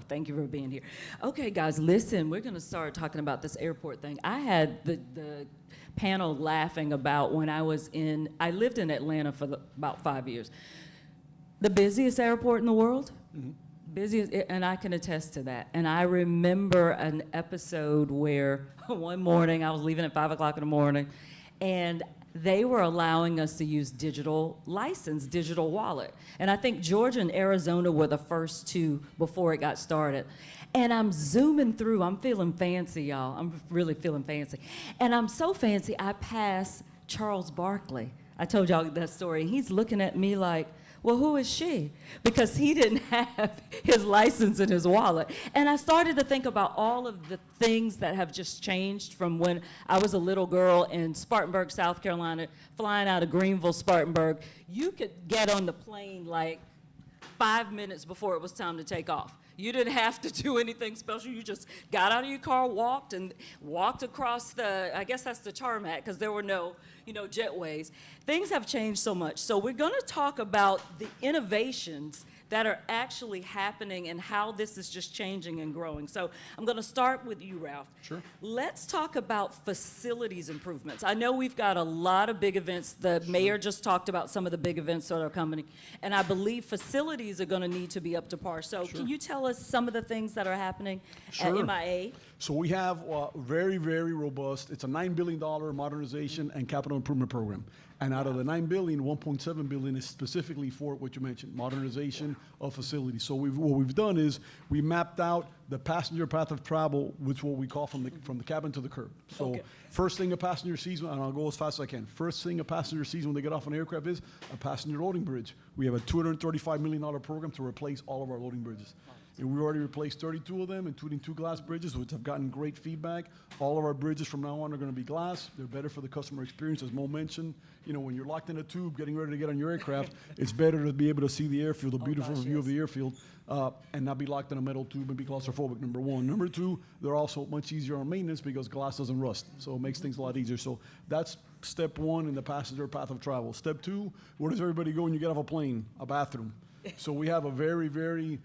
Thank you for being here. Okay, guys, listen, we're going to start talking about this airport thing. I had the panel laughing about when I lived in Atlanta for about 5 years. The busiest airport in the world, busiest, and I can attest to that. And I remember an episode where one morning I was leaving at 5 o'clock in the morning, and they were allowing us to use digital wallet. And I think Georgia and Arizona were the first two before it got started. And I'm zooming through, I'm feeling fancy, y'all. I'm really feeling fancy. And I'm so fancy, I pass Charles Barkley. I told y'all that story. He's looking at me like, well, who is she? Because he didn't have his license in his wallet. And I started to think about all of the things that have just changed from when I was a little girl in Spartanburg, South Carolina, flying out of Greenville, Spartanburg. You could get on the plane like 5 minutes before it was time to take off. You didn't have to do anything special. You just got out of your car, walked across I guess that's the tarmac, because there were no, jetways. Things have changed so much. So we're going to talk about the innovations that are actually happening and how this is just changing and growing. So I'm going to start with you, Ralph. Sure. Let's talk about facilities improvements. I know we've got a lot of big events. The mayor just talked about some of the big events that are coming, and I believe facilities are going to need to be up to par. So can you tell us some of the things that are happening at MIA? So we have very, very robust, it's a $9 billion modernization and capital improvement program. And out of the $9 billion, $1.7 billion is specifically for what you mentioned, modernization of facilities. So what we've done is we mapped out the passenger path of travel, which what we call from the cabin to the curb. So first thing a passenger sees, and I'll go as fast as I can. First thing a passenger sees when they get off an aircraft is a passenger loading bridge. We have a $235 million program to replace all of our loading bridges. And we already replaced 32 of them, including 2 glass bridges, which have gotten great feedback. All of our bridges from now on are going to be glass. They're better for the customer experience, as Mo mentioned. When you're locked in a tube getting ready to get on your aircraft, it's better to be able to see the airfield, a beautiful view of the airfield, and not be locked in a metal tube and be claustrophobic, number one. Number two, they're also much easier on maintenance because glass doesn't rust, so it makes things a lot easier. So that's step one in the passenger path of travel. Step two, where does everybody go when you get off a plane? A bathroom. So we have a very, very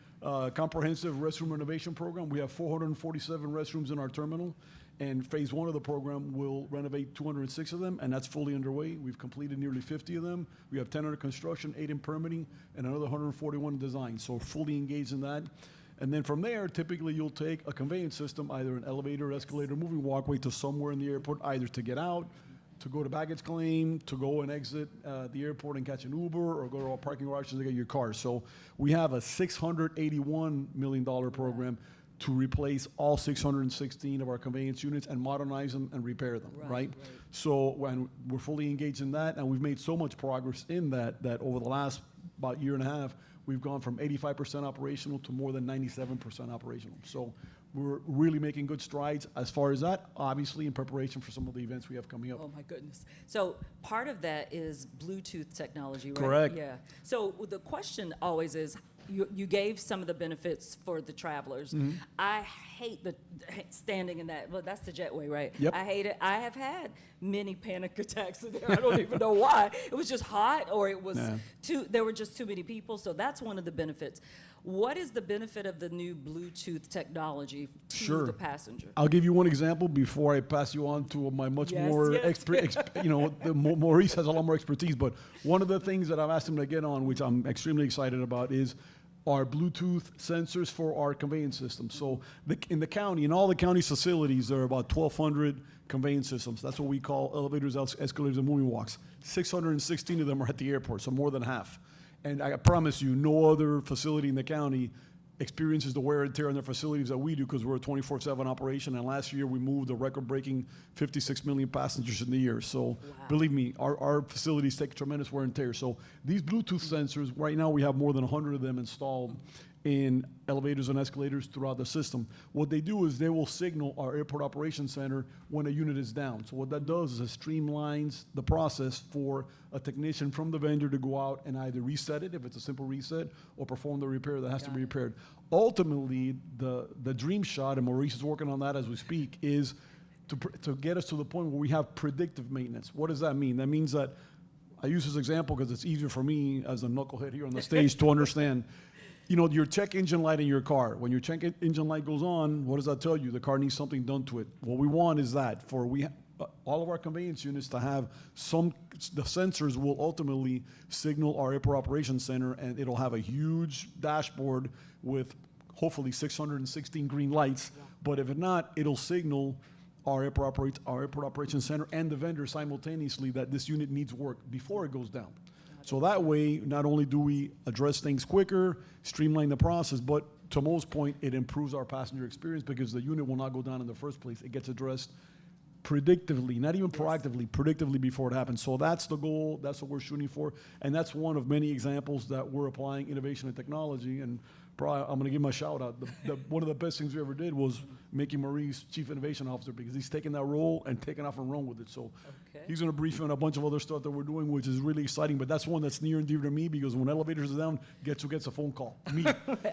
comprehensive restroom renovation program. We have 447 restrooms in our terminal, and phase one of the program will renovate 206 of them, and that's fully underway. We've completed nearly 50 of them. We have 10 under construction, 8 in permitting, and another 141 in design, so fully engaged in that. And then from there, typically you'll take a conveyance system, either an elevator, escalator, moving walkway to somewhere in the airport, either to get out, to go to baggage claim, to go and exit the airport and catch an Uber, or go to a parking garage to get your car. So we have a $681 million program to replace all 616 of our conveyance units and modernize them and repair them, right? So when we're fully engaged in that, and we've made so much progress in that over the last about year and a half, we've gone from 85% operational to more than 97% operational. So we're really making good strides as far as that, obviously in preparation for some of the events we have coming up. Oh my goodness. So part of that is Bluetooth technology, right? Correct. Yeah. So the question always is, you gave some of the benefits for the travelers. I hate standing in that, well, that's the jetway, right? Yep. I hate it. I have had many panic attacks in there. I don't even know why. It was just hot, or it was there were just too many people. So that's one of the benefits. What is the benefit of the new Bluetooth technology to the passenger? I'll give you one example before I pass you on to my much more Maurice has a lot more expertise, but one of the things that I've asked him to get on, which I'm extremely excited about, is our Bluetooth sensors for our conveyance system. So in the county, in all the county's facilities, there are about 1,200 conveyance systems. That's what we call elevators, escalators, and moving walks. 616 of them are at the airport, so more than half. And I promise you, no other facility in the county experiences the wear and tear on their facilities that we do, because we're a 24/7 operation. And last year we moved a record-breaking 56 million passengers in the year. So believe me, our facilities take tremendous wear and tear. So these Bluetooth sensors, right now we have more than 100 of them installed in elevators and escalators throughout the system. What they do is they will signal our airport operations center when a unit is down. So what that does is it streamlines the process for a technician from the vendor to go out and either reset it, if it's a simple reset, or perform the repair that has to be repaired. Ultimately, the dream shot, and Maurice is working on that as we speak, is to get us to the point where we have predictive maintenance. What does that mean? That means that, I use this example because it's easier for me as a knucklehead here on the stage to understand. You know, your check engine light in your car. When your check engine light goes on, what does that tell you? The car needs something done to it. What we want is that for all of our conveyance units to have the sensors will ultimately signal our airport operations center, and it'll have a huge dashboard with hopefully 616 green lights. Yeah. But if not, it'll signal our airport operations center and the vendor simultaneously that this unit needs work before it goes down. So that way, not only do we address things quicker, streamline the process, but to Mo's point, it improves our passenger experience because the unit will not go down in the first place. It gets addressed predictively, not even proactively, predictively before it happens. So that's the goal. That's what we're shooting for. And that's one of many examples that we're applying innovation and technology. And probably I'm going to give him a shout out. One of the best things we ever did was making Maurice Chief Innovation Officer because he's taken that role and taken off and run with it. So he's going to brief you on a bunch of other stuff that we're doing, which is really exciting. But that's one that's near and dear to me because when elevators are down, guess who gets a phone call? Me.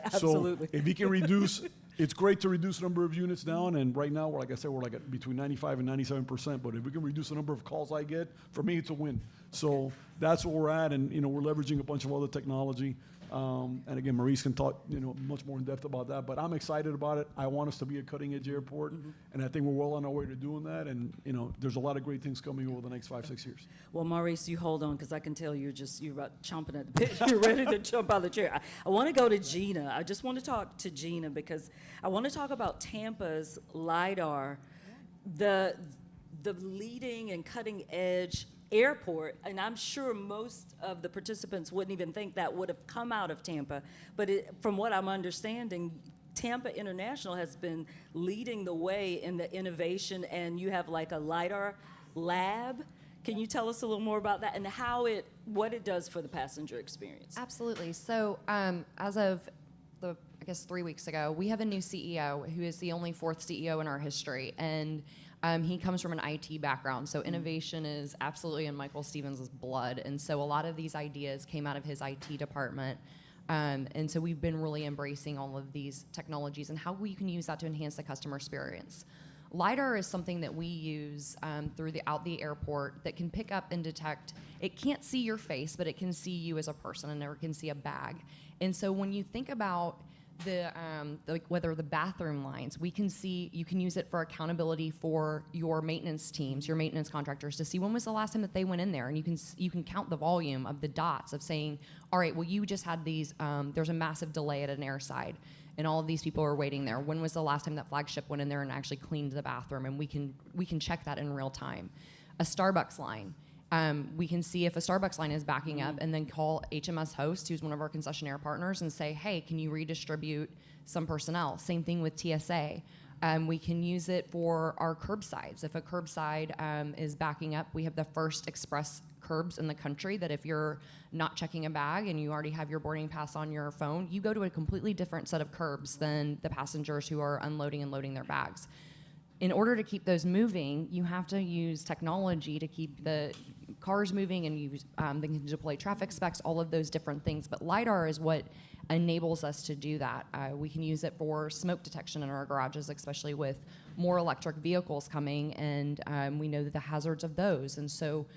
Absolutely. So if he can reduce, it's great to reduce the number of units down. And right now, like I said, we're like at between 95 and 97%. But if we can reduce the number of calls I get, for me, it's a win. So that's where we're at. And, you know, we're leveraging a bunch of other technology. And again, Maurice can talk, you know, much more in depth about that. But I'm excited about it. I want us to be a cutting-edge airport, and I think we're well on our way to doing that. And you know, there's a lot of great things coming over the next 5-6 years. Well, Maurice, you hold on because I can tell you're about chomping at the bit. You're ready to jump out of the chair. I want to go to Gina. I just want to talk to Gina because I want to talk about Tampa's LiDAR, the leading and cutting edge airport, and I'm sure most of the participants wouldn't even think that would have come out of Tampa, but from what I'm understanding, Tampa International has been leading the way in the innovation, and you have like a LiDAR lab. Can you tell us a little more about that and what it does for the passenger experience? Absolutely. So as of I guess 3 weeks ago, we have a new CEO who is the only fourth CEO in our history, and he comes from an IT background, so innovation is absolutely in Michael Stevens' blood, and so a lot of these ideas came out of his IT department, and so we've been really embracing all of these technologies and how we can use that to enhance the customer experience. LiDAR is something that we use throughout the airport that can pick up and detect. It can't see your face, but it can see you as a person, and it can see a bag. And so when you think about whether the bathroom lines, you can use it for accountability for your maintenance teams, your maintenance contractors, to see when was the last time that they went in there, and you can count the volume of the dots of saying, all right, well, you just had these, there's a massive delay at an airside, and all of these people are waiting there. When was the last time that flagship went in there and actually cleaned the bathroom? And we can check that in real time. A Starbucks line. We can see if a Starbucks line is backing up and then call HMS Host, who's one of our concessionaire partners, and say, hey, can you redistribute some personnel? Same thing with TSA. We can use it for our curbsides. If a curbside is backing up, we have the first express curbs in the country that if you're not checking a bag and you already have your boarding pass on your phone, you go to a completely different set of curbs than the passengers who are unloading and loading their bags. In order to keep those moving, you have to use technology to keep the cars moving, and use they can deploy traffic specs, all of those different things. But LiDAR is what enables us to do that. We can use it for smoke detection in our garages, especially with more electric vehicles coming, and we know that the hazards of those. And so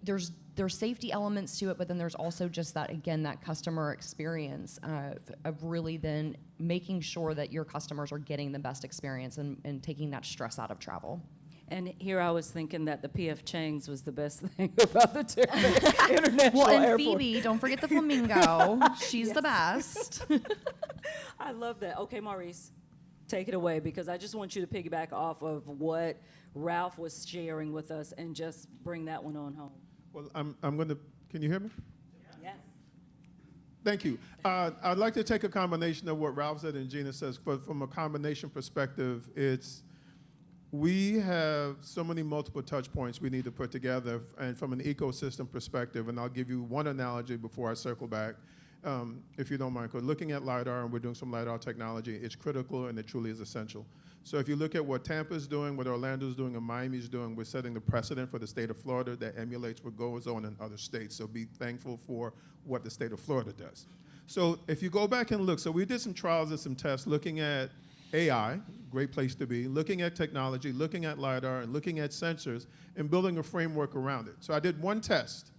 there's safety elements to it, but then there's also just that, again, that customer experience of really then making sure that your customers are getting the best experience and taking that stress out of travel. And here I was thinking that the P.F. Chang's was the best thing about the Tampa International Well, and Airport. Phoebe, don't forget the flamingo. She's the best. I love that. Okay, Maurice, take it away, because I just want you to piggyback off of what Ralph was sharing with us and just bring that one on home. Well, I'm going to, can you hear me? Yes. Thank you. I'd like to take a combination of what Ralph said and Gina says. From a combination perspective, we have so many multiple touch points we need to put together, and from an ecosystem perspective, and I'll give you one analogy before I circle back, if you don't mind, because looking at LiDAR, and we're doing some LiDAR technology, it's critical and it truly is essential. So if you look at what Tampa's doing, what Orlando's doing, and Miami's doing, we're setting the precedent for the state of Florida that emulates what goes on in other states. So be thankful for what the state of Florida does. So if you go back and look, so we did some trials and some tests looking at AI, great place to be, looking at technology, looking at LiDAR, and looking at sensors, and building a framework around it. So I did one test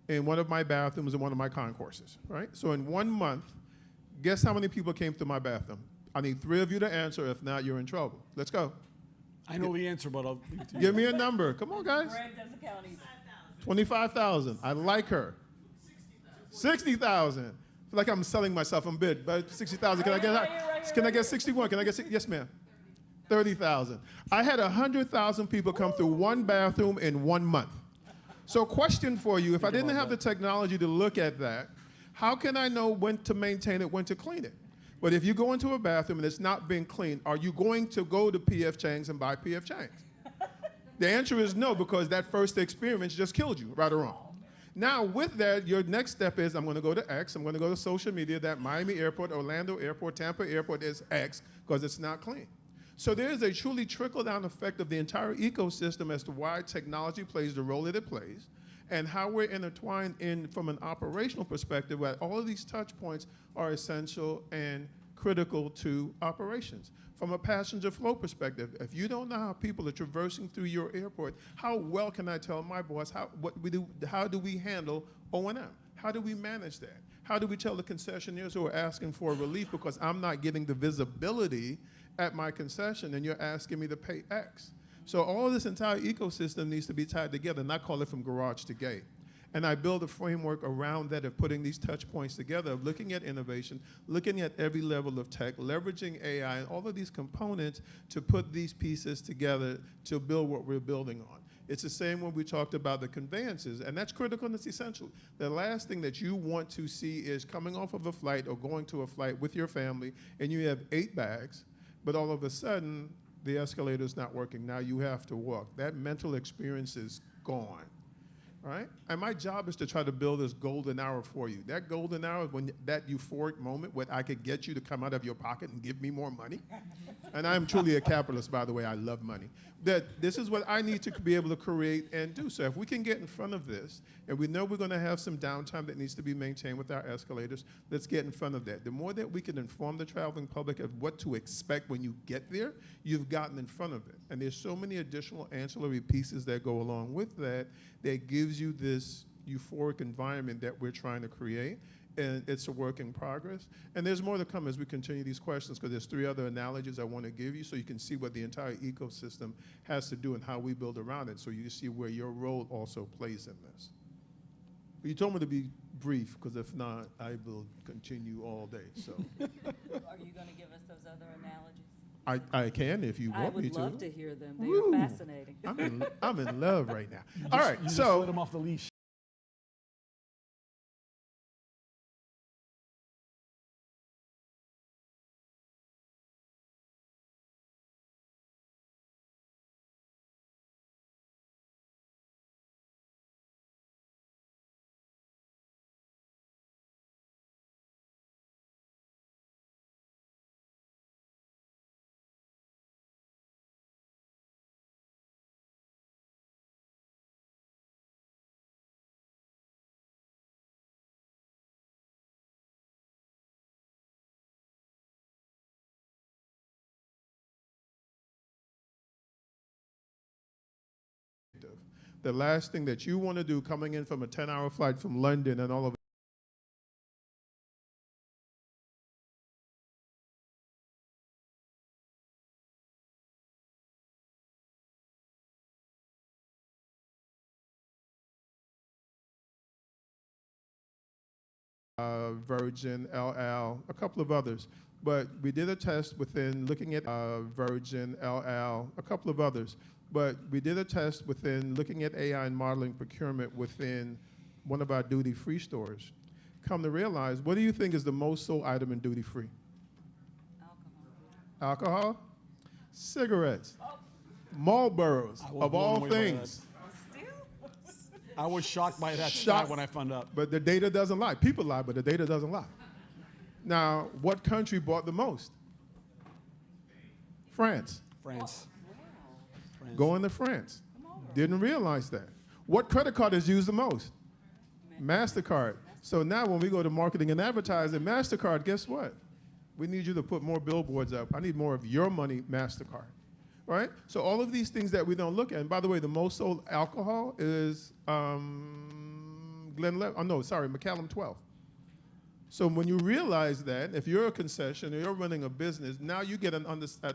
in one of my bathrooms in one of my concourses, right? So in 1 month, Guess how many people came through my bathroom? I need 3 of you to answer. If not, you're in trouble. Let's go. I know the answer, but I'll leave it to you. Give me a number. Come on, guys. Greg doesn't count either. 25,000. I like her. 60,000. I feel like I'm selling myself. I'm bid, but 60,000. Can I get? Can I get 61? Can I get? Yes, ma'am. 30,000. I had 100,000 people come through one bathroom in 1 month. So, question for you: if I didn't have the technology to look at that, how can I know when to maintain it, when to clean it? But if you go into a bathroom and it's not being cleaned, are you going to go to P.F. Chang's and buy P.F. Chang's? The answer is no, because that first experience just killed you, right or wrong. Now, with that, your next step is I'm going to go to X. I'm going to go to social media. That Miami Airport, Orlando Airport, Tampa Airport is X because it's not clean. So there is a truly trickle-down effect of the entire ecosystem as to why technology plays the role that it plays, and how we're intertwined in from an operational perspective, where all of these touch points are essential and critical to operations. From a passenger flow perspective, if you don't know how people are traversing through your airport, how well can I tell my boss how do we handle O&M? How do we manage that? How do we tell the concessionaires who are asking for relief because I'm not getting the visibility at my concession and you're asking me to pay X? So all of this entire ecosystem needs to be tied together, and I call it from garage to gate. And I build a framework around that of putting these touch points together, of looking at innovation, looking at every level of tech, leveraging AI, and all of these components to put these pieces together to build what we're building on. It's the same when we talked about the conveyances, and that's critical and it's essential. The last thing that you want to see is coming off of a flight or going to a flight with your family, and you have 8 bags, but all of a sudden, the escalator's not working. Now you have to walk. That mental experience is gone. Right? And my job is to try to build this golden hour for you. That golden hour is when that euphoric moment where I could get you to come out of your pocket and give me more money. And I'm truly a capitalist, by the way. I love money. That this is what I need to be able to create and do. So if we can get in front of this, and we know we're going to have some downtime that needs to be maintained with our escalators, let's get in front of that. The more that we can inform the traveling public of what to expect when you get there, you've gotten in front of it. And there's so many additional ancillary pieces that go along with that that gives you this euphoric environment that we're trying to create. And it's a work in progress. And there's more to come as we continue these questions, because there's 3 other analogies I want to give you so you can see what the entire ecosystem has to do and how we build around it, so you see where your role also plays in this. You told me to be brief, because if not, I will continue all day. So. Are you going to give us those other analogies? I can if you want me to. I would love to hear them. They Woo. are fascinating. I'm in love right now. All right, You just so let him off the leash. the last thing that you want to do coming in from a 10-hour flight from London and all of Virgin, El Al, a couple of others. But we did a test within looking at Virgin, El Al, a couple of others. But we did a test within looking at AI and modeling procurement within one of our duty-free stores. Come to realize, what do you think is the most sold item in duty-free? Alcohol. Alcohol? Cigarettes. Marlboros, of all blown away by things. I was shocked by that Shocked. stat when I found out. But the data doesn't lie. People lie, but the data doesn't lie. Now, what country bought the most? France. France. France. Going to France. Didn't realize that. What credit card is used the most? MasterCard. So now when we go to marketing and advertising, MasterCard, guess what? We need you to put more billboards up. I need more of your money, MasterCard. Right? So all of these things that we don't look at. And by the way, the most sold alcohol is Macallan 12. So when you realize that, if you're a concession or you're running a business, now you get an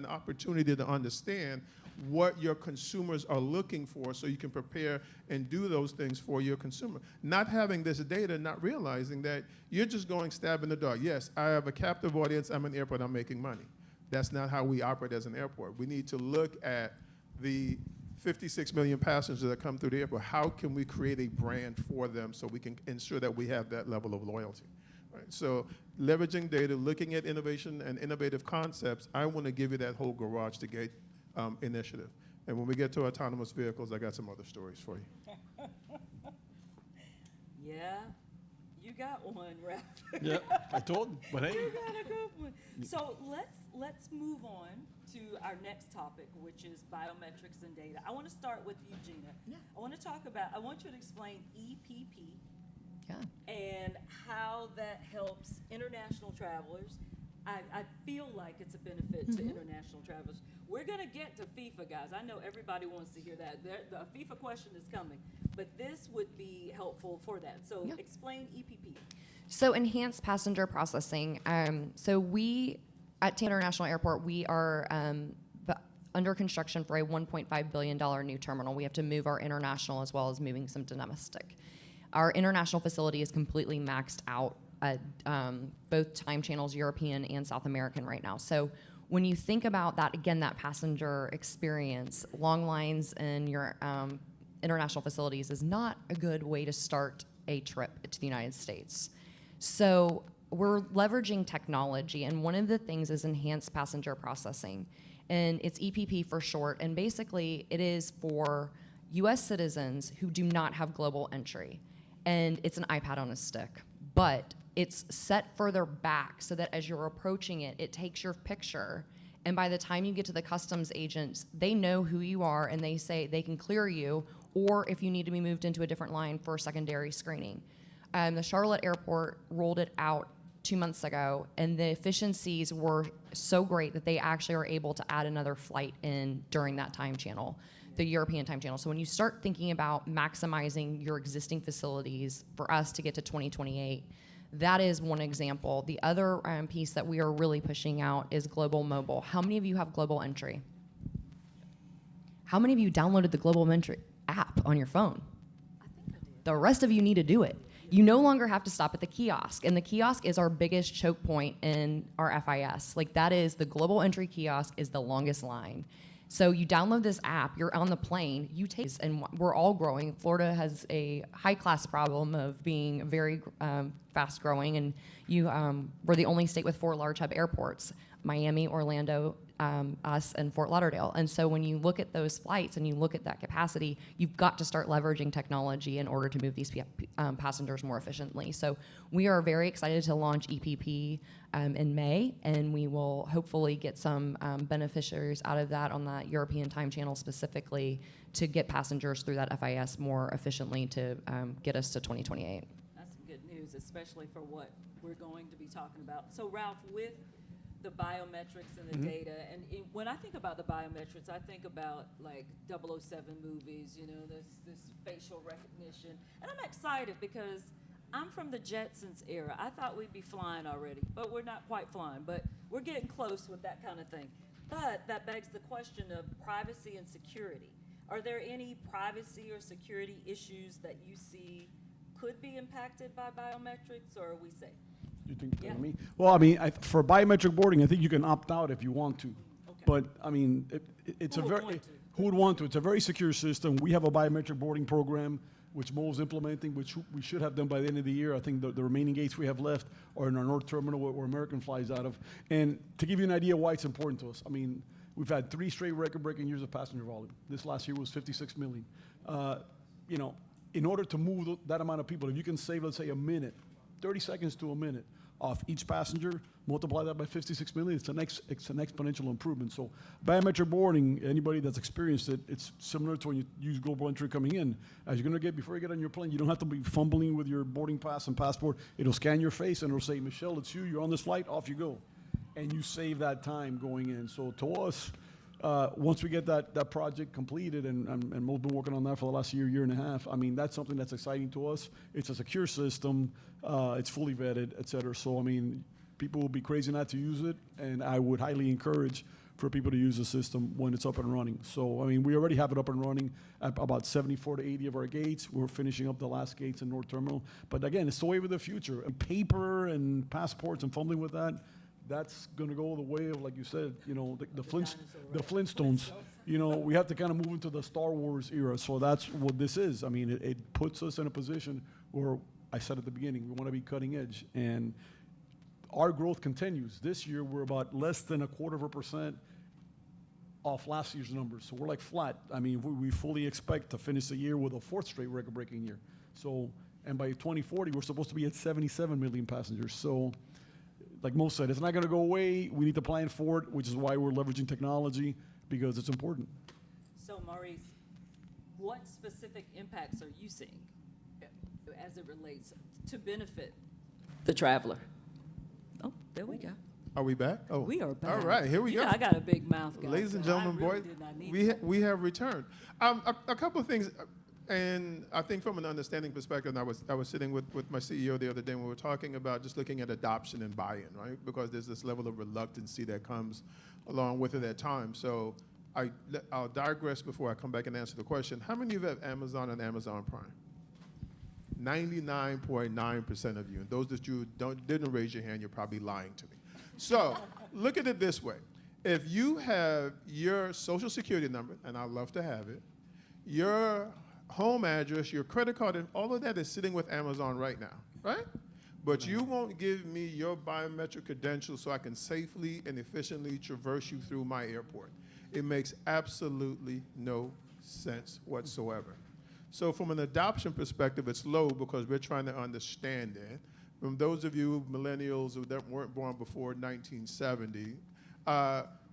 opportunity to understand what your consumers are looking for so you can prepare and do those things for your consumer. Not having this data, not realizing that you're just going stab in the dark. Yes, I have a captive audience, I'm an airport, I'm making money. That's not how we operate as an airport. We need to look at the 56 million passengers that come through the airport. How can we create a brand for them so we can ensure that we have that level of loyalty? Right? So leveraging data, looking at innovation and innovative concepts, I want to give you that whole garage to gate initiative. And when we get to autonomous vehicles, I got some other stories for you. Yeah, you got one, Ralph. Yeah, I told, but hey. You got a good one. So let's move on to our next topic, which is biometrics and data. I want to start with you, Gina. Yeah. I want you to explain EPP Yeah. and how that helps international travelers. I feel like it's a benefit to international travelers. We're going to get to FIFA, guys. I know everybody wants to hear that. The FIFA question is coming, but this would be helpful for that. So Yeah. explain EPP. So enhanced passenger processing. So we, at Tampa International Airport, we are under construction for a $1.5 billion new terminal. We have to move our international as well as moving some domestic. Our international facility is completely maxed out at both time channels, European and South American right now. So when you think about that, again, that passenger experience, long lines in your international facilities is not a good way to start a trip to the United States. So we're leveraging technology, and one of the things is enhanced passenger processing. And it's EPP for short, and basically it is for US citizens who do not have global entry. And it's an iPad on a stick, but it's set further back so that as you're approaching it, it takes your picture. And by the time you get to the customs agents, they know who you are and they say they can clear you, or if you need to be moved into a different line for secondary screening. The Charlotte airport rolled it out 2 months ago, and the efficiencies were so great that they actually are able to add another flight in during that time channel, the European time channel. So when you start thinking about maximizing your existing facilities for us to get to 2028, that is one example. The other piece that we are really pushing out is global mobile. How many of you have global entry? How many of you downloaded the global entry app on your phone? I think I did. The rest of you need to do it. You no longer have to stop at the kiosk, and the kiosk is our biggest choke point in our FIS. Like, that is the global entry kiosk is the longest line. So you download this app, you're on the plane, you take, and we're all growing. Florida has a high-class problem of being very fast growing, and we're the only state with 4 large hub airports: Miami, Orlando, us, and Fort Lauderdale. And so when you look at those flights and you look at that capacity, you've got to start leveraging technology in order to move these passengers more efficiently. So we are very excited to launch EPP in May, and we will hopefully get some beneficiaries out of that on that European time channel specifically to get passengers through that FIS more efficiently to get us to 2028. That's some good news, especially for what we're going to be talking about. So Ralph, with the biometrics and the data, and when I think about the biometrics, I think about like 007 movies, you know, this facial recognition. And I'm excited because I'm from the Jetsons era. I thought we'd be flying already, but we're not quite flying, but we're getting close with that kind of thing. But that begs the question of privacy and security. Are there any privacy or security issues that you see could be impacted by biometrics, or are we safe? You think Yeah. me? Well, I mean, for biometric boarding, I think you can opt out if you want to. Okay. But I mean, it's Who a would very want to? who would want to? It's a very secure system. We have a biometric boarding program, which Mo is implementing, which we should have done by the end of the year. I think the remaining gates we have left are in our North Terminal, where American flies out of. And to give you an idea why it's important to us, I mean, we've had 3 straight record-breaking years of passenger volume. This last year was 56 million. You know, in order to move that amount of people, if you can save, let's say, a minute, 30 seconds to a minute off each passenger, multiply that by 56 million, it's an exponential improvement. So biometric boarding, anybody that's experienced it, it's similar to when you use global entry coming in. As you're gonna get, before you get on your plane, you don't have to be fumbling with your boarding pass and passport. It'll scan your face and it'll say, Michelle, it's you're on this flight, off you go. And you save that time going in. So to us, once we get that project completed, and we've been working on that for the last year and a half, I mean, that's something that's exciting to us. It's a secure system. It's fully vetted, et cetera. So, I mean, people will be crazy not to use it, and I would highly encourage for people to use the system when it's up and running. So, I mean, we already have it up and running at about 74 to 80 of our gates. We're finishing up the last gates in North Terminal. But again, it's the wave of the future. And paper and passports and fumbling with that, that's going to go the way of, like you said, you know, the Flintstones. You know, we have to kind of move into the Star Wars era. So that's what this is. I mean, it puts us in a position where, I said at the beginning, we want to be cutting edge. And our growth continues. This year, we're about less than 0.25% off last year's numbers. So we're like flat. I mean, we fully expect to finish the year with a fourth straight record-breaking year. So, and by 2040, we're supposed to be at 77 million passengers. So, like Mo said, it's not going to go away. We need to plan for it, which is why we're leveraging technology, because it's important. So, Maurice, what specific impacts are you seeing as it relates to benefit the traveler? Oh, there we go. Are we back? Oh, We are back. All right, here we You go. know, I got a big mouth, guys. Ladies and so I gentlemen, really boys, did not need that. we have returned. A couple of things, and I think from an understanding perspective, and I was sitting with my CEO the other day when we were talking about just looking at adoption and buy-in, right? Because there's this level of reluctancy that comes along with it at times. So I'll digress before I come back and answer the question. How many of you have Amazon and Amazon Prime? 99.9% of you. And those that you didn't raise your hand, you're probably lying to me. So look at it this way. If you have your social security number, and I'd love to have it, your home address, your credit card, and all of that is sitting with Amazon right now, right? But you won't give me your biometric credentials so I can safely and efficiently traverse you through my airport. It makes absolutely no sense whatsoever. So from an adoption perspective, it's low because we're trying to understand it. From those of you millennials who weren't born before 1970,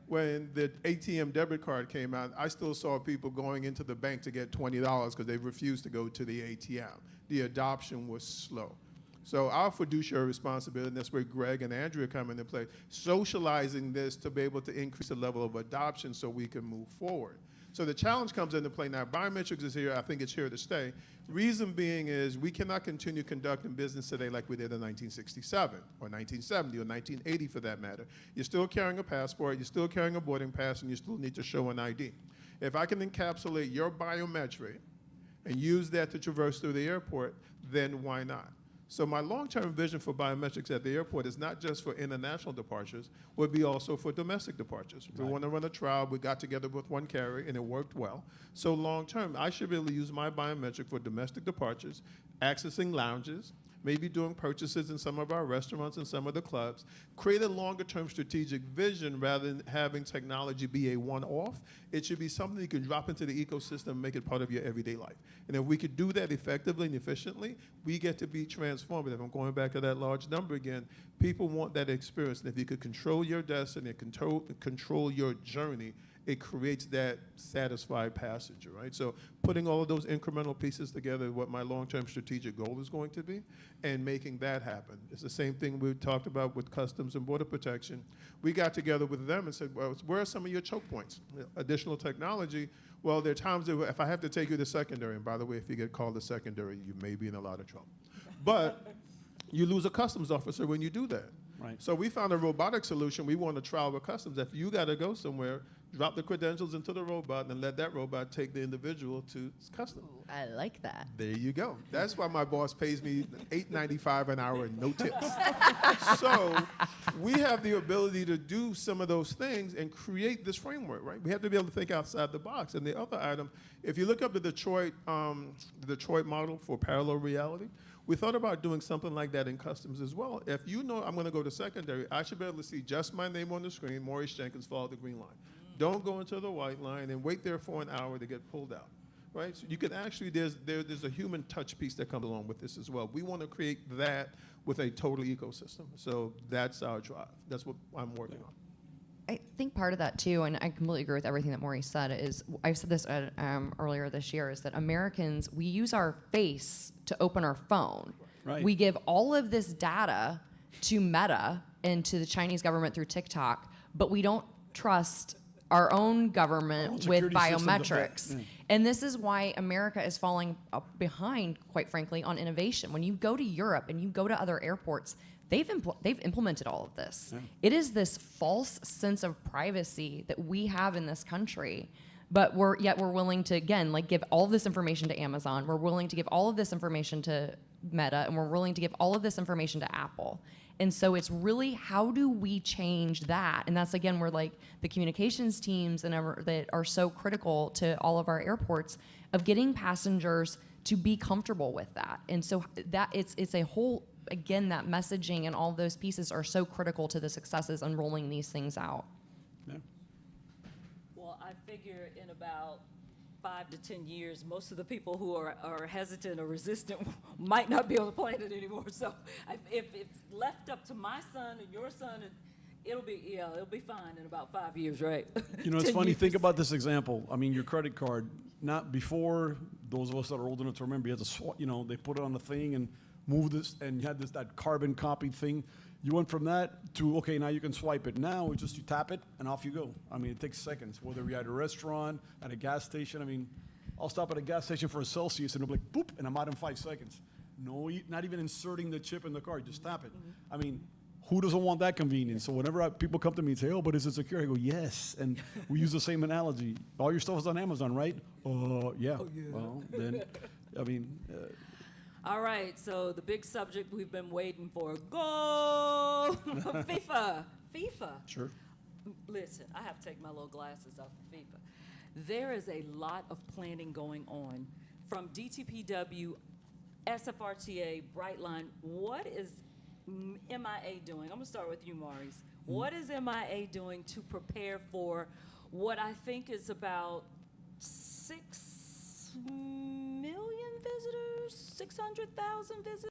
when the ATM debit card came out, I still saw people going into the bank to get $20 because they refused to go to the ATM. The adoption was slow. So our fiduciary responsibility, and that's where Greg and Andrea come into play, socializing this to be able to increase the level of adoption so we can move forward. So the challenge comes into play now. Biometrics is here. I think it's here to stay. Reason being is we cannot continue conducting business today like we did in 1967 or 1970 or 1980 for that matter. You're still carrying a passport. You're still carrying a boarding pass, and you still need to show an ID. If I can encapsulate your biometric and use that to traverse through the airport, then why not? So my long-term vision for biometrics at the airport is not just for international departures, would be also for domestic departures. Right. We want to run a trial. We got together with one carrier, and it worked well. So long-term, I should be able to use my biometric for domestic departures, accessing lounges, maybe doing purchases in some of our restaurants and some of the clubs, create a longer-term strategic vision rather than having technology be a one-off. It should be something you can drop into the ecosystem and make it part of your everyday life. And if we could do that effectively and efficiently, we get to be transformative. I'm going back to that large number again. People want that experience. And if you could control your destiny and control your journey, it creates that satisfied passenger, right? So putting all of those incremental pieces together is what my long-term strategic goal is going to be, and making that happen. It's the same thing we talked about with Customs and Border Protection. We got together with them and said, well, where are some of your choke points? Additional technology. Well, there are times that if I have to take you to secondary, and by the way, if you get called to secondary, you may be in a lot of trouble. But you lose a customs officer when you do that. Right. So we found a robotic solution. We want to trial with customs. If you got to go somewhere, drop the credentials into the robot and let that robot take the individual to customs. I like that. There you go. That's why my boss pays me $8.95 an hour and no tips. So we have the ability to do some of those things and create this framework, right? We have to be able to think outside the box. And the other item, if you look up the Detroit model for parallel reality, we thought about doing something like that in customs as well. If you know I'm going to go to secondary, I should be able to see just my name on the screen, Maurice Jenkins, follow the green line. Don't go into the white line and wait there for an hour to get pulled out, right? So you can actually, there's a human touch piece that comes along with this as well. We want to create that with a total ecosystem. So that's our drive. That's what I'm working on. I think part of that too, and I completely agree with everything that Maurice said, is I said this earlier this year, is that Americans, we use our face to open our phone. Right. We give all of this data to Meta and to the Chinese government through TikTok, but we don't trust our own Our own government with security system biometrics. yeah. And this is why America is falling behind, quite frankly, on innovation. When you go to Europe and you go to other airports, they've implemented all of this. Yeah. It is this false sense of privacy that we have in this country. But we're willing to, again, like, give all of this information to Amazon. We're willing to give all of this information to Meta, and we're willing to give all of this information to Apple. And so it's really, how do we change that? And that's, again, where, like, the communications teams that are so critical to all of our airports, of getting passengers to be comfortable with that. And so that it's a whole, again, that messaging and all those pieces are so critical to the successes on rolling these things out. Yeah. Well, I figure in about 5 to 10 years, most of the people who are hesitant or resistant might not be on the planet anymore. So if it's left up to my son and your son, it'll be fine in about 5 years, right? You know, it's 10 funny, years. think about this example. I mean, your credit card, not before, those of us that are old enough to remember, you had to swipe, you know, they put it on the thing and move this, and you had that carbon copy thing. You went from that to, okay, now you can swipe it. Now it's just you tap it and off you go. I mean, it takes seconds, whether you're at a restaurant, at a gas station. I mean, I'll stop at a gas station for a Celsius and it'll be like, boop, and I'm out in 5 seconds. No, not even inserting the chip in the card, just tap it. I mean, who doesn't want that convenience? So whenever people come to me and say, oh, but is it secure? I go, yes. And we use the same analogy. All your stuff is on Amazon, right? Yeah. Oh, yeah. Well, then, I mean, All right, so the big subject we've been waiting for. Go! FIFA. sure. Listen, I have to take my little glasses off of FIFA. There is a lot of planning going on from DTPW, SFRTA, Brightline. What is MIA doing? I'm going to start with you, Maurice. What is MIA doing to prepare for what I think is about 6 million visitors, 600,000 visitors?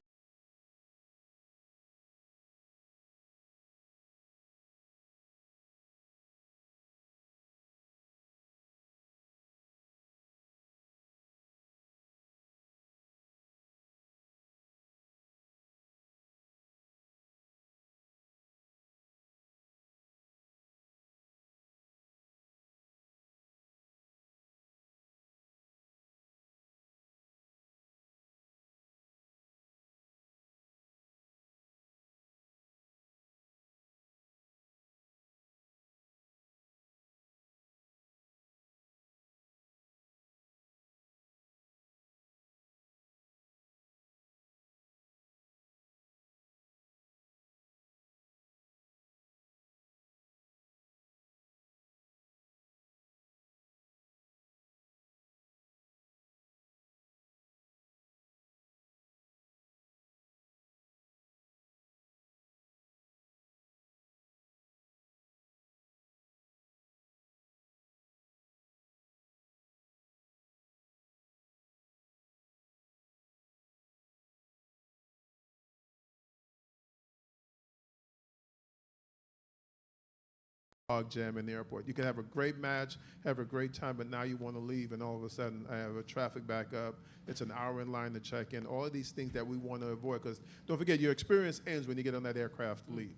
Log jam in the airport. You can have a great match, have a great time, but now you want to leave, and all of a sudden I have a traffic backup. It's an hour in line to check in. All of these things that we want to avoid, because don't forget, your experience ends when you get on that aircraft to leave.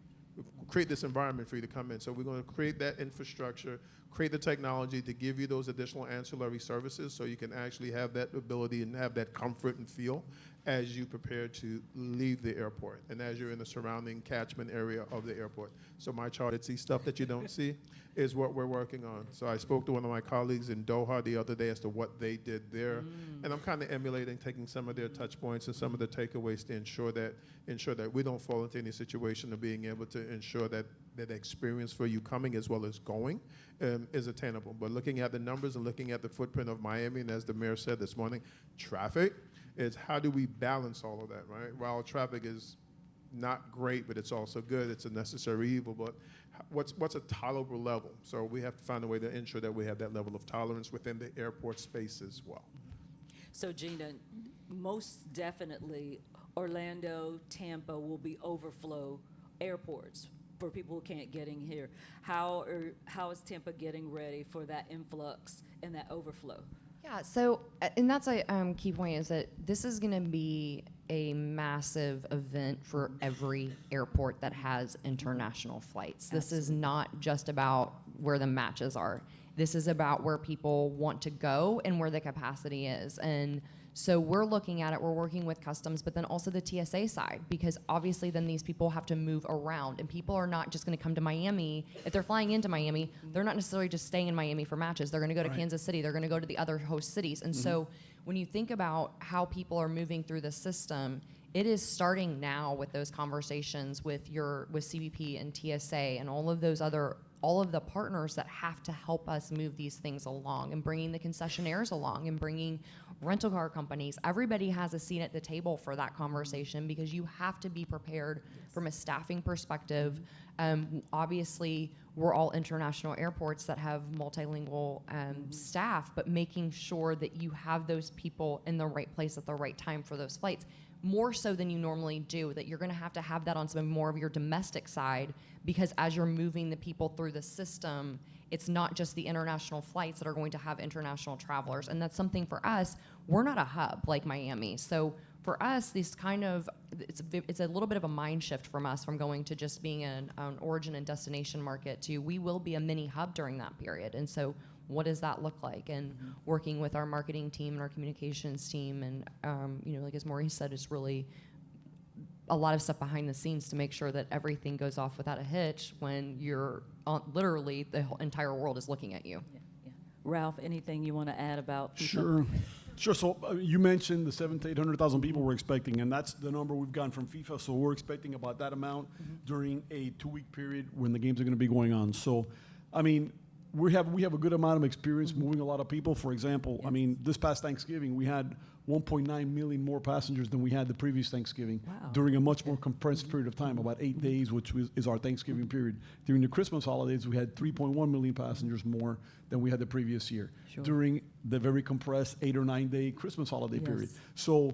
Create this environment for you to come in. So we're going to create that infrastructure, create the technology to give you those additional ancillary services so you can actually have that ability and have that comfort and feel as you prepare to leave the airport and as you're in the surrounding catchment area of the airport. So my chart, it's the stuff that you don't see, is what we're working on. So I spoke to one of my colleagues in Doha the other day as to what they did there. And I'm kind of emulating, taking some of their touch points and some of the takeaways to ensure that we don't fall into any situation of being able to ensure that that experience for you coming as well as going is attainable. But looking at the numbers and looking at the footprint of Miami, and as the mayor said this morning, traffic, is how do we balance all of that, right? While traffic is not great, but it's also good, it's a necessary evil, but what's a tolerable level? So we have to find a way to ensure that we have that level of tolerance within the airport space as well. So Gina, most definitely Orlando, Tampa will be overflow airports for people who can't get in here. How is Tampa getting ready for that influx and that overflow? Yeah, so, and that's a key point, is that this is going to be a massive event for every airport that has international flights. This is not just about where the matches are. This is about where people want to go and where the capacity is. And so we're looking at it, we're working with customs, but then also the TSA side, because obviously then these people have to move around, and people are not just gonna come to Miami. If they're flying into Miami, they're not necessarily just staying in Miami for matches. They're gonna go to Kansas City, they're gonna go to the other host cities. And so when you think about how people are moving through the system, it is starting now with those conversations with CBP and TSA and all of the partners that have to help us move these things along, and bringing the concessionaires along, and bringing rental car companies. Everybody has a seat at the table for that conversation, because you have to be prepared from a staffing perspective. Obviously, we're all international airports that have multilingual staff, but making sure that you have those people in the right place at the right time for those flights, more so than you normally do, that you're gonna have to have that on some more of your domestic side, because as you're moving the people through the system, it's not just the international flights that are going to have international travelers. And that's something for us, we're not a hub like Miami. So for us, it's a little bit of a mind shift from us, from going to just being an origin and destination market to we will be a mini hub during that period. And so what does that look like? And working with our marketing team and our communications team, and like as Maurice said, it's really a lot of stuff behind the scenes to make sure that everything goes off without a hitch when you're literally the whole entire world is looking at you. Yeah. Ralph, anything you want to add about FIFA? Sure. So you mentioned the 700,000 to 800,000 people we're expecting, and that's the number we've gotten from FIFA. So we're expecting about that amount during a 2-week period when the games are going to be going on. So, I mean, we have a good amount of experience moving a lot of people. For example, I mean, this past Thanksgiving, we had 1.9 million more passengers than we had the previous Thanksgiving during a much more compressed period of time, about 8 days, which is our Thanksgiving period. During the Christmas holidays, we had 3.1 million passengers more than we had the previous year during the very compressed 8 or 9 day Christmas holiday period. So,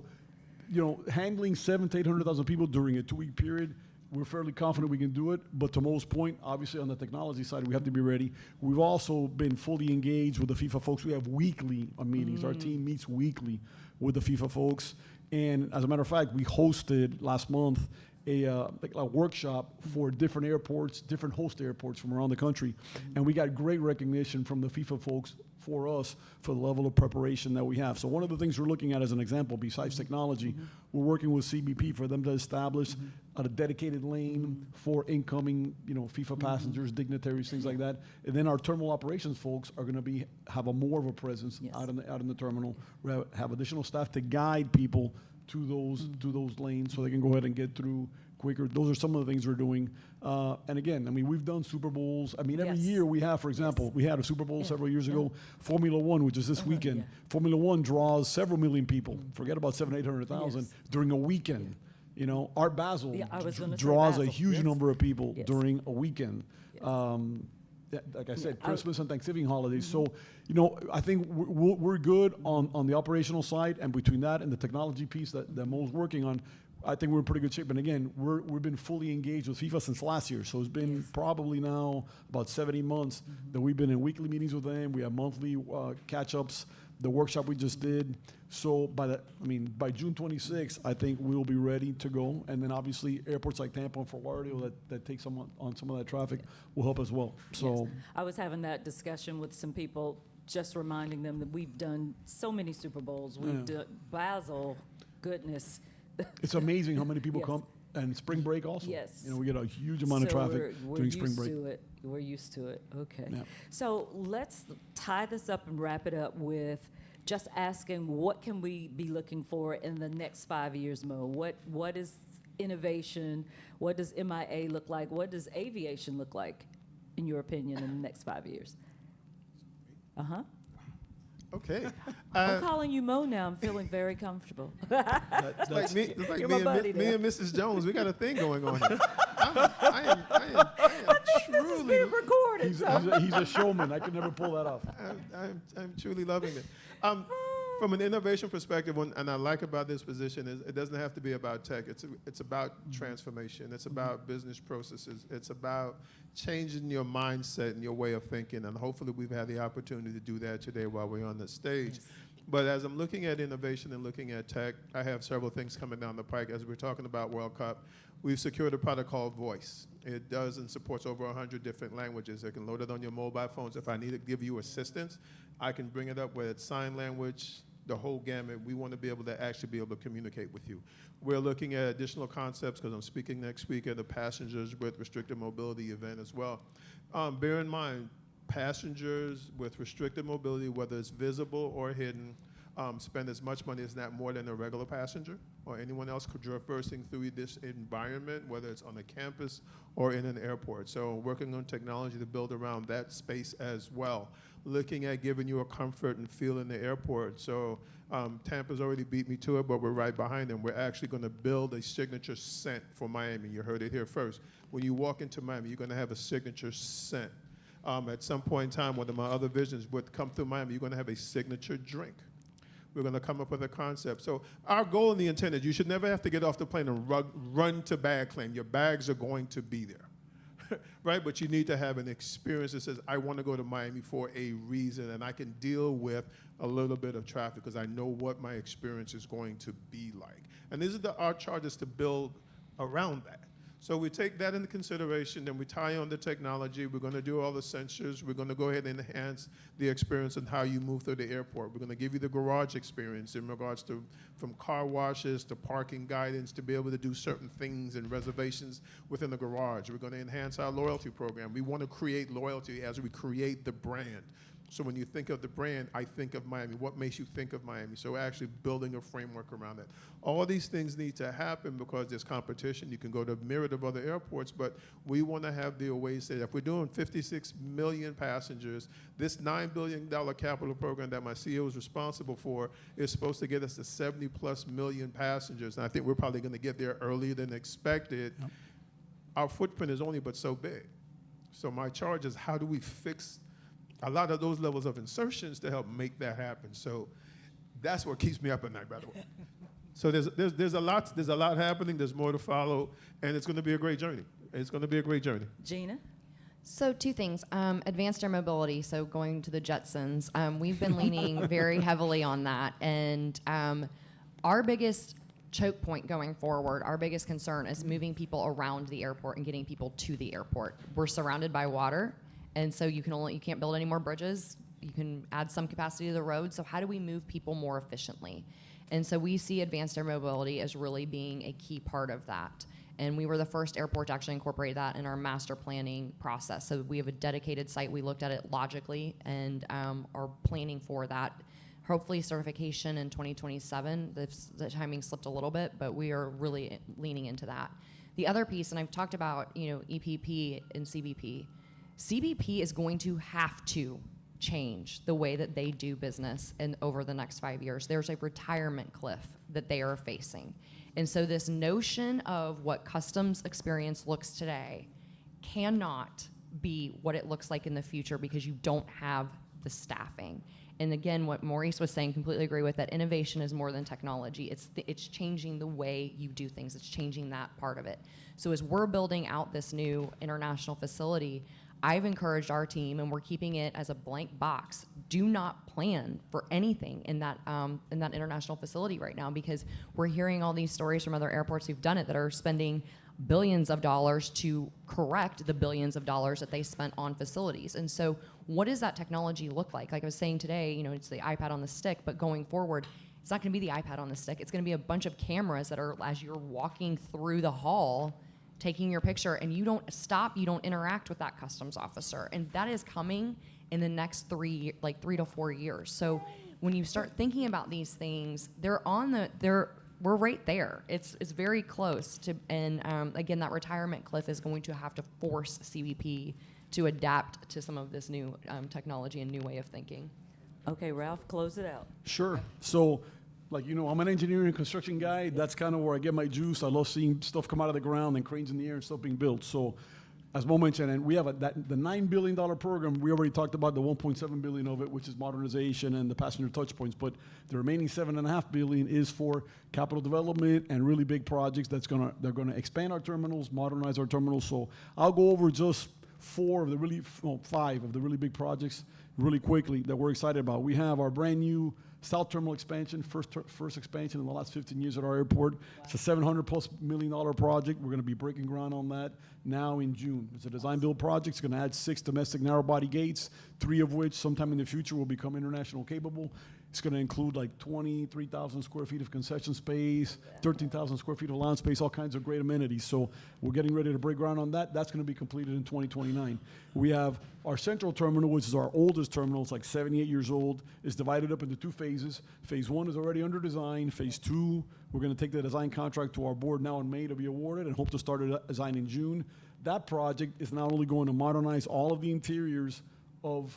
handling 700,000 to 800,000 people during a 2-week period, we're fairly confident we can do it, but to Mo's point, obviously on the technology side, we have to be ready. We've also been fully engaged with the FIFA folks. We have weekly meetings. Our team meets weekly with the FIFA folks. And as a matter of fact, we hosted last month a workshop for different airports, different host airports from around the country. And we got great recognition from the FIFA folks for us for the level of preparation that we have. So one of the things we're looking at as an example, besides technology, we're working with CBP for them to establish a dedicated lane for incoming, FIFA passengers, dignitaries, things like that. And then our terminal operations folks are going to have more of a presence out in the terminal. We have additional staff to guide people to those lanes so they can go ahead and get through quicker. Those are some of the things we're doing. And again, I mean, we've done Super Bowls. I mean, every year we have, for example, we had a Super Bowl several years ago. Formula One, which is this weekend. Formula One draws several million people. Forget about 700,000-800,000 during a weekend. Art Basel draws a huge number of people during a weekend. Like I said, Christmas and Thanksgiving holidays. So, I think we're good on the operational side, and between that and the technology piece that Mo's working on, I think we're in pretty good shape. And again, we've been fully engaged with FIFA since last year. So it's been probably now about 70 months that we've been in weekly meetings with them. We have monthly catch-ups, the workshop we just did. So by June 26th, I think we'll be ready to go. And then obviously airports like Tampa and Fort Lauderdale that take on some of that traffic will help as well. So I was having that discussion with some people, just reminding them that we've done so many Super Bowls. We've done Basel, goodness. It's amazing how many people come, and spring break also. Yes. We get a huge amount of traffic during spring break. We're used to it. Okay. Yeah. So let's tie this up and wrap it up with just asking, what can we be looking for in the next 5 years, Mo? What is innovation? What does MIA look like? What does aviation look like, in your opinion, in the next 5 years? Okay. I'm calling you Mo now. I'm feeling very comfortable. It's like me You're my buddy and Mrs. Jones. We got a thing going on here. I am This is being recorded. He's a showman. I could never pull that off. I'm truly loving it. From an innovation perspective, and I like about this position is it doesn't have to be about tech. It's about transformation. It's about business processes. It's about changing your mindset and your way of thinking. And hopefully we've had the opportunity to do that today while we're on the stage. But as I'm looking at innovation and looking at tech, I have several things coming down the pike. As we're talking about World Cup, we've secured a product called Voice. It does and supports over 100 different languages. I can load it on your mobile phones. If I need to give you assistance, I can bring it up, whether it's sign language, the whole gamut. We want to be able to actually be able to communicate with you. We're looking at additional concepts because I'm speaking next week at the Passengers with Restricted Mobility event as well. Bear in mind, passengers with restricted mobility, whether it's visible or hidden, spend as much money as not more than a regular passenger or anyone else traversing through this environment, whether it's on a campus or in an airport. So working on technology to build around that space as well. Looking at giving you a comfort and feel in the airport. So Tampa's already beat me to it, but we're right behind them. We're actually going to build a signature scent for Miami. You heard it here first. When you walk into Miami, you're going to have a signature scent. At some point in time, one of my other visions would come through Miami, you're going to have a signature drink. We're going to come up with a concept. So our goal and the intent is you should never have to get off the plane and run to bag claim. Your bags are going to be there, right? But you need to have an experience that says, I want to go to Miami for a reason, and I can deal with a little bit of traffic because I know what my experience is going to be like. And these are our charges to build around that. So we take that into consideration, then we tie on the technology. We're going to do all the sensors. We're going to go ahead and enhance the experience and how you move through the airport. We're going to give you the garage experience in regards to from car washes to parking guidance to be able to do certain things and reservations within the garage. We're going to enhance our loyalty program. We want to create loyalty as we create the brand. So when you think of the brand, I think of Miami. What makes you think of Miami? So actually building a framework around it. All these things need to happen because there's competition. You can go to a myriad of other airports, but we want to have the ways that if we're doing 56 million passengers, this $9 billion capital program that my CEO is responsible for is supposed to get us to 70 plus million passengers. And I think we're probably going to get there earlier than expected. Yep. Our footprint is only but so big. So my charge is how do we fix a lot of those levels of insertions to help make that happen. So that's what keeps me up at night, by the way. So there's a lot happening. There's more to follow, and it's going to be a great journey. It's going to be a great journey. Gina? So two things, advanced air mobility, so going to the Jetsons. We've been leaning very heavily on that, and our biggest choke point going forward, our biggest concern is moving people around the airport and getting people to the airport. We're surrounded by water. And so you can't build any more bridges. You can add some capacity to the road. So how do we move people more efficiently? And so we see advanced air mobility as really being a key part of that. And we were the first airport to actually incorporate that in our master planning process. So we have a dedicated site. We looked at it logically and are planning for that. Hopefully certification in 2027. The timing slipped a little bit, but we are really leaning into that. The other piece, and I've talked about EPP and CBP. CBP is going to have to change the way that they do business over the next 5 years. There's a retirement cliff that they are facing. And so this notion of what customs experience looks today cannot be what it looks like in the future because you don't have the staffing. And again, what Maurice was saying, completely agree with that. Innovation is more than technology. It's changing the way you do things. It's changing that part of it. So as we're building out this new international facility, I've encouraged our team, and we're keeping it as a blank box. Do not plan for anything in that international facility right now because we're hearing all these stories from other airports who've done it that are spending billions of dollars to correct the billions of dollars that they spent on facilities. And so what does that technology look like? Like I was saying today, it's the iPad on the stick, but going forward, it's not going to be the iPad on the stick. It's going to be a bunch of cameras that are, as you're walking through the hall, taking your picture, and you don't stop, you don't interact with that customs officer. And that is coming in the next 3 to 4 years. So when you start thinking about these things, we're right there. It's very close to, and again, that retirement cliff is going to have to force CBP to adapt to some of this new technology and new way of thinking. Okay, Ralph, close it out. Sure. So, I'm an engineering and construction guy. That's kind of where I get my juice. I love seeing stuff come out of the ground and cranes in the air and stuff being built. So, as Mo mentioned, and we have the $9 billion program. We already talked about the $1.7 billion of it, which is modernization and the passenger touch points. But the remaining $7.5 billion is for capital development and really big projects they're gonna expand our terminals, modernize our terminals. So I'll go over just five of the really big projects really quickly that we're excited about. We have our brand new South Terminal expansion, first expansion in the last 15 years at our airport. Wow. It's a $700+ million project. We're going to be breaking ground on that now in June. It's a design build project. It's going to add 6 domestic narrow body gates, 3 of which sometime in the future will become international capable. It's going to include like 23,000 square feet of concession space, 13,000 square feet of lounge space, all kinds of great amenities. So we're getting ready to break ground on that. That's going to be completed in 2029. We have our central terminal, which is our oldest terminal. It's like 78 years old. It's divided up into 2 phases. Phase 1 is already under design. Phase 2, we're going to take the design contract to our board now in May to be awarded and hope to start design in June. That project is not only going to modernize all of the interiors of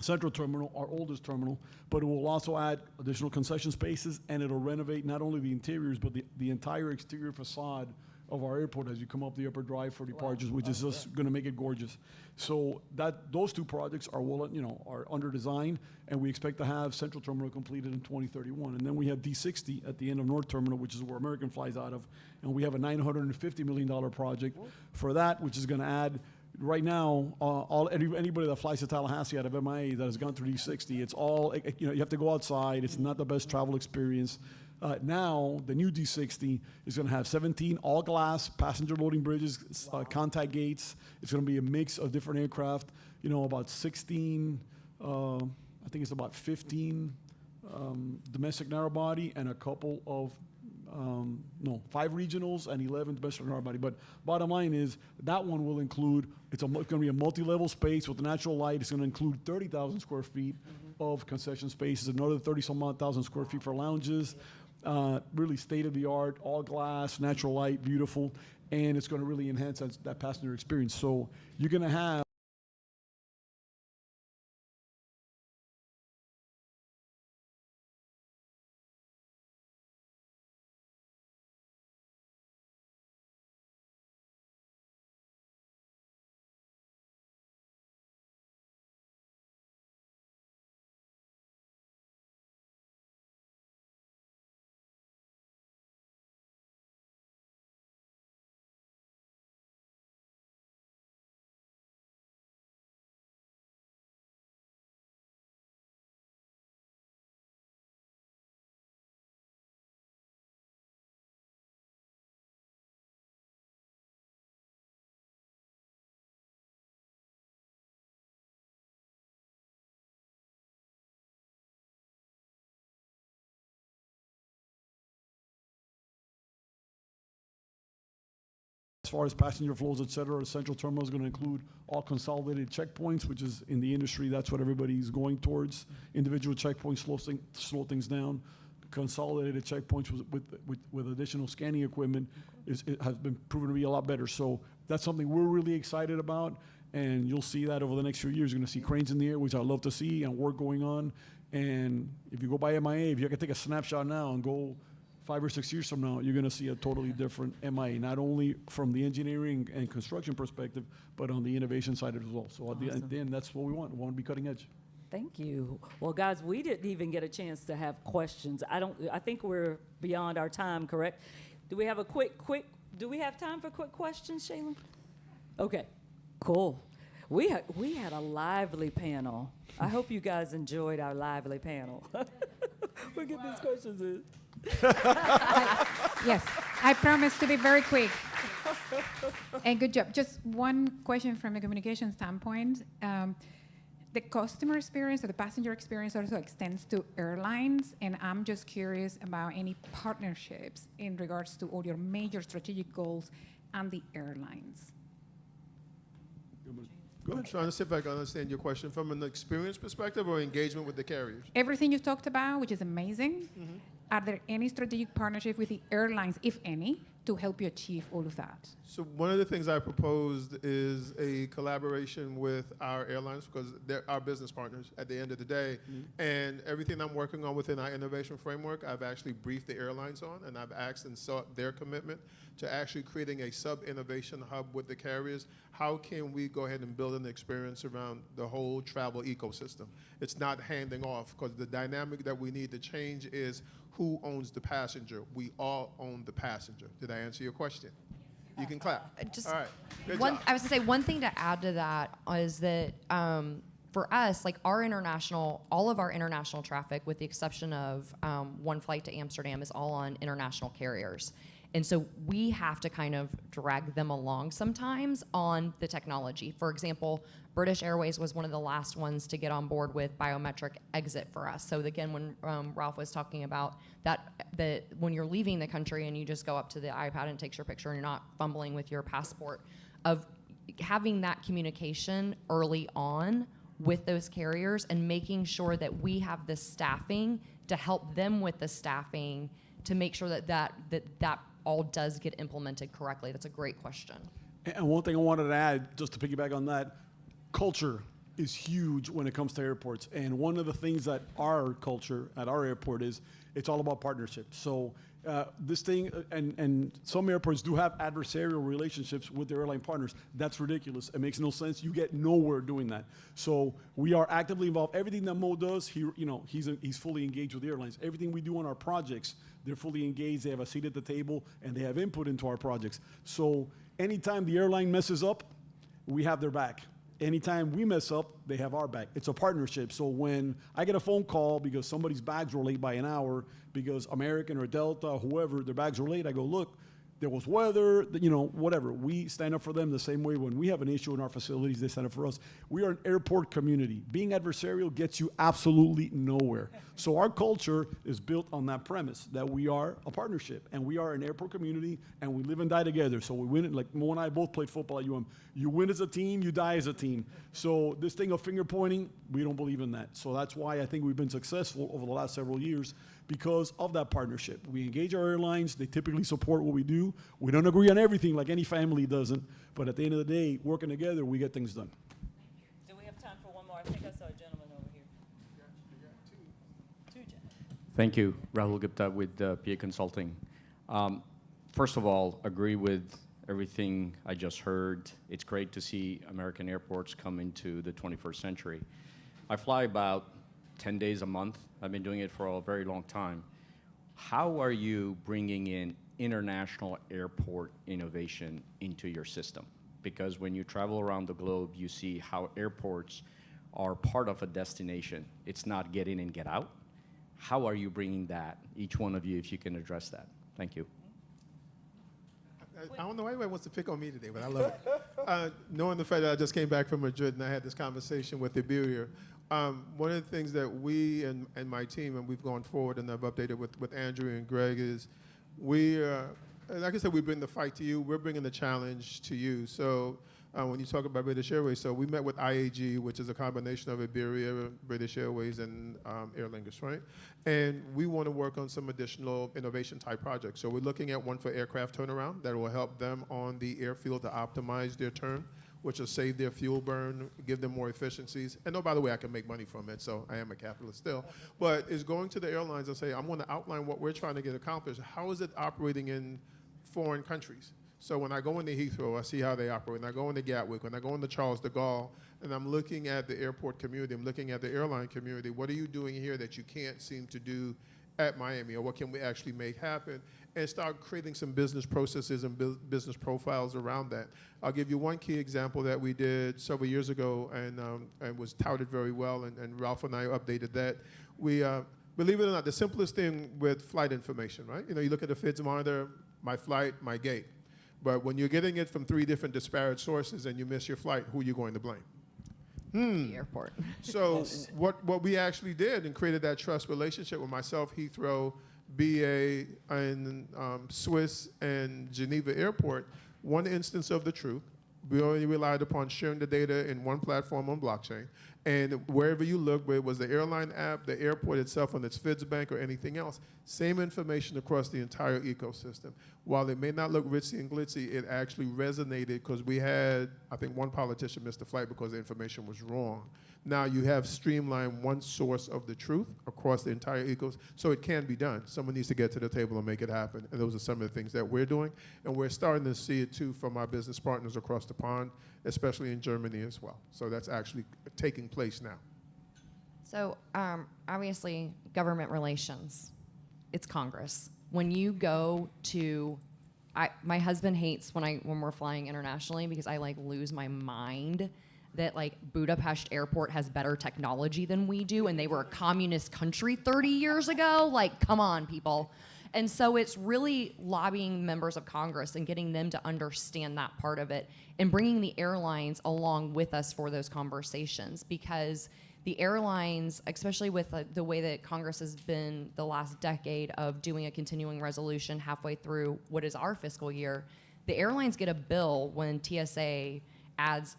Central Terminal, our oldest terminal, but it will also add additional concession spaces, and it'll renovate not only the interiors, but the entire exterior facade of our airport as you come up the upper drive for departures, which is just going to make it gorgeous. So those 2 projects are are under design, and we expect to have Central Terminal completed in 2031. And then we have D60 at the end of North Terminal, which is where American flies out of, and we have a $950 million project for that, which is going to add. Right now, anybody that flies to Tallahassee out of MIA that has gone through D60, it's all, you have to go outside. It's not the best travel experience. Now, the new D60 is going to have 17 all-glass passenger loading bridges, contact gates. It's going to be a mix of different aircraft, about 16, I think it's about 15 domestic narrow body and a couple of 5 regionals and 11 domestic narrow body. But bottom line is that one will include, it's going to be a multi-level space with natural light. It's going to include 30,000 square feet of concession spaces, another 30-some-odd thousand square feet for lounges. Really state-of-the-art, all glass, natural light, beautiful, and it's going to really enhance that passenger experience. So you're going to have as far as passenger flows, et cetera, the Central Terminal is going to include all consolidated checkpoints, which is in the industry, that's what everybody's going towards. Individual checkpoints slow things down. Consolidated checkpoints with additional scanning equipment has been proven to be a lot better. So that's something we're really excited about, and you'll see that over the next few years. You're going to see cranes in the air, which I love to see, and work going on. And if you go by MIA, if you can take a snapshot now and go 5 or 6 years from now, you're going to see a totally different MIA, not only from the engineering and construction perspective, but on the innovation side as well. So at the end, that's what we want. We want to be cutting edge. Thank you. Well, guys, we didn't even get a chance to have questions. I think we're beyond our time, correct? Do we have do we have time for quick questions, Shaylin? Okay, cool. We had a lively panel. I hope you guys enjoyed our lively panel. We'll get these questions in. Yes, I promise to be very quick. And good job. Just one question from a communication standpoint. The customer experience or the passenger experience also extends to airlines, and I'm just curious about any partnerships in regards to all your major strategic goals and the airlines. Go ahead, trying to see if I can understand your question from an experience perspective or engagement with the carriers. Everything you've talked about, which is amazing, are there any strategic partnership with the airlines, if any, to help you achieve all of that? So one of the things I proposed is a collaboration with our airlines, because they're our business partners at the end of the day. And everything I'm working on within our innovation framework, I've actually briefed the airlines on, and I've asked and sought their commitment to actually creating a sub-innovation hub with the carriers. How can we go ahead and build an experience around the whole travel ecosystem? It's not handing off, because the dynamic that we need to change is who owns the passenger. We all own the passenger. Did I answer your question? You can clap. Just All right. Good one, job. I was gonna say one thing to add to that is that for us, like all of our international traffic, with the exception of one flight to Amsterdam, is all on international carriers. And so we have to kind of drag them along sometimes on the technology. For example, British Airways was one of the last ones to get on board with biometric exit for us. So again, when Ralph was talking about that when you're leaving the country and you just go up to the iPad and it takes your picture and you're not fumbling with your passport, of having that communication early on with those carriers and making sure that we have the staffing to help them with the staffing to make sure that all does get implemented correctly. That's a great question. And one thing I wanted to add, just to piggyback on that, culture is huge when it comes to airports. And one of the things that our culture at our airport is, it's all about partnership. So this thing, and some airports do have adversarial relationships with their airline partners. That's ridiculous. It makes no sense. You get nowhere doing that. So we are actively involved. Everything that Mo does, he's fully engaged with the airlines. Everything we do on our projects, they're fully engaged. They have a seat at the table, and they have input into our projects. So anytime the airline messes up, we have their back. Anytime we mess up, they have our back. It's a partnership. So when I get a phone call because somebody's bags were late by an hour, because American or Delta or whoever, their bags were late, I go, look, there was weather, whatever. We stand up for them the same way when we have an issue in our facilities, they stand up for us. We are an airport community. Being adversarial gets you absolutely nowhere. So our culture is built on that premise that we are a partnership and we are an airport community and we live and die together. So we win it, like Mo and I both played football at UM. You win as a team, you die as a team. So this thing of finger pointing, we don't believe in that. So that's why I think we've been successful over the last several years, because of that partnership. We engage our airlines, they typically support what we do. We don't agree on everything like any family doesn't, but at the end of the day, working together, we get things done. Do we have time for one more? I think I saw a gentleman over here. Two gentlemen. Thank you. Rahul Gupta with PA Consulting. First of all, agree with everything I just heard. It's great to see American airports come into the 21st century. I fly about 10 days a month. I've been doing it for a very long time. How are you bringing in international airport innovation into your system? Because when you travel around the globe, you see how airports are part of a destination. It's not get in and get out. How are you bringing that? Each one of you, if you can address that. Thank you. I don't know why anybody wants to pick on me today, but I love it. Knowing the fact that I just came back from Madrid and I had this conversation with Iberia, one of the things that we and my team, and we've gone forward and I've updated with Andrew and Greg, is like I said, we bring the fight to you, we're bringing the challenge to you. So when you talk about British Airways, so we met with IAG, which is a combination of Iberia, British Airways, and Aer Lingus, right? And we want to work on some additional innovation type projects. So we're looking at one for aircraft turnaround that will help them on the airfield to optimize their turn, which will save their fuel burn, give them more efficiencies. And oh, by the way, I can make money from it, so I am a capitalist still. But it's going to the airlines and say, I'm going to outline what we're trying to get accomplished. How is it operating in foreign countries? So when I go into Heathrow, I see how they operate. When I go into Gatwick, when I go into Charles de Gaulle, and I'm looking at the airport community, I'm looking at the airline community, what are you doing here that you can't seem to do at Miami, or what can we actually make happen? And start creating some business processes and business profiles around that. I'll give you one key example that we did several years ago and was touted very well, and Ralph and I updated that. We, believe it or not, the simplest thing with flight information, right? You look at the FIDS monitor, my flight, my gate. But when you're getting it from 3 different disparate sources and you miss your flight, who are you going to blame? The airport. So what we actually did and created that trust relationship with myself, Heathrow, BA, and Swiss and Geneva Airport, one instance of the truth. We only relied upon sharing the data in one platform on blockchain. And wherever you look, whether it was the airline app, the airport itself on its FIDS bank, or anything else, same information across the entire ecosystem. While it may not look ritzy and glitzy, it actually resonated because we had, I think, one politician missed the flight because the information was wrong. Now you have streamlined one source of the truth across the entire ecosystem, so it can be done. Someone needs to get to the table and make it happen, and those are some of the things that we're doing, and we're starting to see it too from our business partners across the pond, especially in Germany as well. So that's actually taking place now. So obviously, government relations, it's Congress. When you go to my husband hates when we're flying internationally because I like lose my mind that like Budapest airport has better technology than we do, and they were a communist country 30 years ago. Like, come on, people. And so it's really lobbying members of Congress and getting them to understand that part of it and bringing the airlines along with us for those conversations, because the airlines, especially with the way that Congress has been the last decade of doing a continuing resolution halfway through what is our fiscal year, the airlines get a bill when TSA adds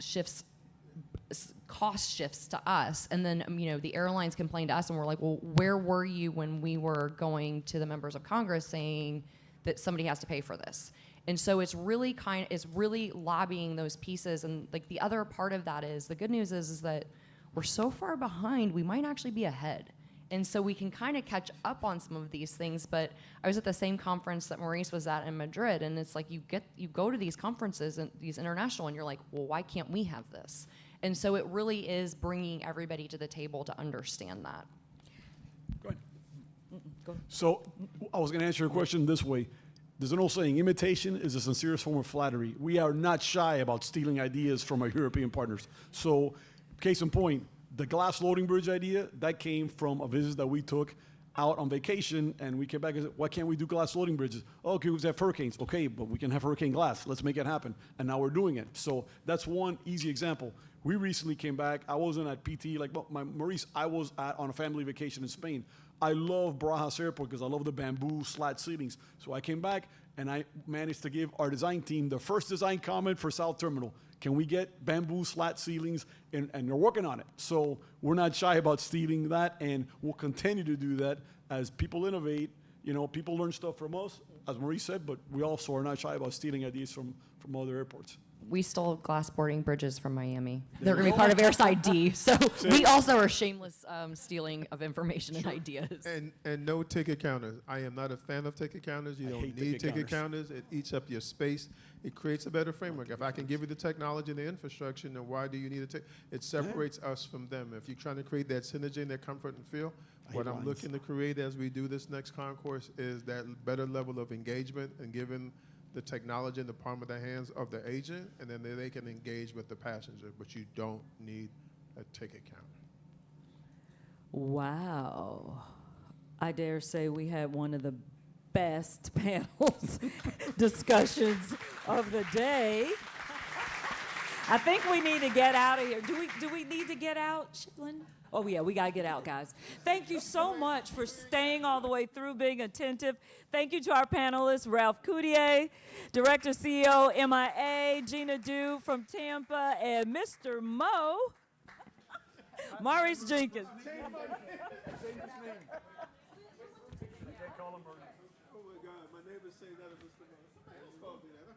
cost shifts to us, and then the airlines complain to us, and we're like, well, where were you when we were going to the members of Congress saying that somebody has to pay for this? And so it's really lobbying those pieces. And like the other part of that is, the good news is that we're so far behind, we might actually be ahead. And so we can kind of catch up on some of these things. But I was at the same conference that Maurice was at in Madrid, and it's like you go to these conferences and these international, and you're like, well, why can't we have this? And so it really is bringing everybody to the table to understand that. Go ahead. So I was going to answer your question this way. There's an old saying, imitation is the sincerest form of flattery. We are not shy about stealing ideas from our European partners. So case in point, the glass loading bridge idea, that came from a visit that we took out on vacation, and we came back and said, why can't we do glass loading bridges? Oh, okay, we have hurricanes. Okay, but we can have hurricane glass. Let's make it happen. And now we're doing it. So that's one easy example. We recently came back. I wasn't at PT, Maurice, I was on a family vacation in Spain. I love Barajas Airport because I love the bamboo slat ceilings. So I came back, and I managed to give our design team the first design comment for South Terminal. Can we get bamboo slat ceilings? And they're working on it. So we're not shy about stealing that, and we'll continue to do that as people innovate. People learn stuff from us, as Maurice said, but we also are not shy about stealing ideas from other airports. We stole glass boarding bridges from Miami. They're going to be part of Airside D. So we also are shameless stealing of information and ideas. And no ticket counters. I am not a fan of ticket counters. You don't need ticket counters. It eats up your space. It creates a better framework. If I can give you the technology and the infrastructure, then why do you need a ticket? It separates us from them. If you're trying to create that synergy and that comfort and feel, what I'm looking to create as we do this next concourse is that better level of engagement and giving the technology in the palm of the hands of the agent, and then they can engage with the passenger, but you don't need a ticket counter. Wow. I dare say we had one of the best panels discussions of the day. I think we need to get out of here. Do we need to get out, Shiplin? Oh, yeah, we got to get out, guys. Thank you so much for staying all the way through, being attentive. Thank you to our panelists, Ralph Cutie, Director, CEO, MIA, Gina Du from Tampa, and Mr. Mo, Maurice Jenkins. Oh, my God, my neighbors say that of Mr. Mo. Somebody else called me that.